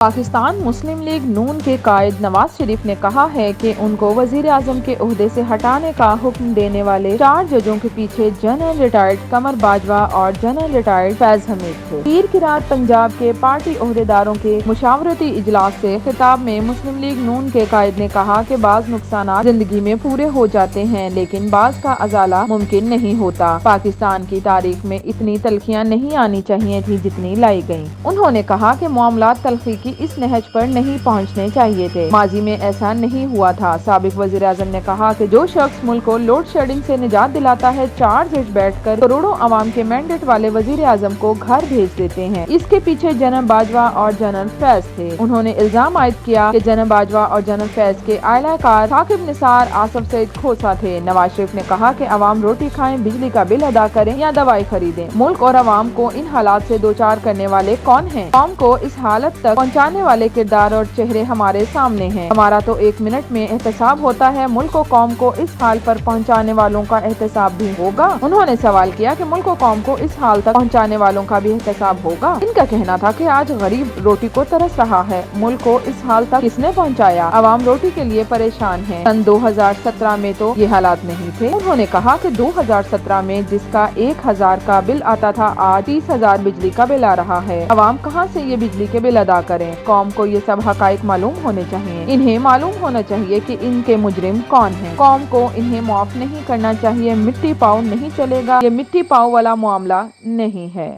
پاکستان مسلم league نون کے قائد نواز شریف نے کہا ہے کہ ان کو وزیر اعظم کے عہدے سے ہٹانے کا حکم دینے والے 4 ججوں کے پیچھے جنرل ریٹائرڈ قمر باجوہ اور جنرل ریٹائرڈ فیض حمید تھے۔ پیر کی رات پنجاب کے پارٹی عہدیداروں کے مشاورتی اجلاس سے خطاب میں مسلم لیگ نون کے قائد نے کہا کہ بعض نقصانات زندگی میں پورے ہو جاتے ہیں لیکن بعض کا ازالہ ممکن نہیں ہوتا۔ پاکستان کی تاریخ میں اتنی تلخیاں نہیں آنی چاہیے تھی جتنی لائی گئیں۔ انہوں نے کہا کہ معاملات تلخی کی اس نہج پر نہیں پہنچنے چاہیے تھے۔ ماضی میں ایسا نہیں ہوا تھا۔ سابق وزیر اعظم نے کہا کہ جو شخص ملک کو لوڈ شیڈنگ سے نجات دلاتا ہے 4 جج بیٹھ کر کروڑوں عوام کے مینڈیٹ والے وزیر اعظم کو گھر بھیج دیتے ہیں۔ اس کے پیچھے جنرل باجوہ اور جنرل فیض تھے۔ انہوں نے الزام عائد کیا کہ جنرل باجوہ اور جنرل فیض کے اعلی کار ثاقب نثار، آصف سعید کھوسہ تھے۔ نواز شریف نے کہا کہ عوام روٹی کھائیں، بجلی کا بل ادا کریں یا دوائی خریدیں، ملک اور عوام کو ان حالات سے دوچار کرنے والے کون ہیں؟ قوم کو اس حالت تک پہنچانے والے کردار اور چہرے ہمارے سامنے ہیں۔ ہمارا تو 1 منٹ میں احتساب ہوتا ہے، ملک و قوم کو اس حال پر پہنچانے والوں کا احتساب بھی ہوگا؟ انہوں نے سوال کیا کہ ملک و قوم کو اس حال تک پہنچانے والوں کا بھی احتساب ہوگا؟ ان کا کہنا تھا کہ آج غریب روٹی کو ترس رہا ہے، ملک کو اس حال تک کس نے پہنچایا؟ عوام روٹی کے لیے پریشان ہے۔ سن 2017 میں تو یہ حالات نہیں تھے۔ انہوں نے کہا کہ 2017 میں جس کا 1000 کا بل آتا تھا آج 30,000 بجلی کا بل آ رہا ہے۔ عوام کہاں سے یہ بجلی کے بل ادا کریں؟ قوم کو یہ سب حقائق معلوم ہونے چاہیے۔ انہیں معلوم ہونا چاہیے کہ ان کے مجرم کون ہیں۔ قوم کو انہیں معاف نہیں کرنا چاہیے۔ مٹی پاؤ نہیں چلے گا، یہ مٹی پاؤ والا معاملہ نہیں ہے۔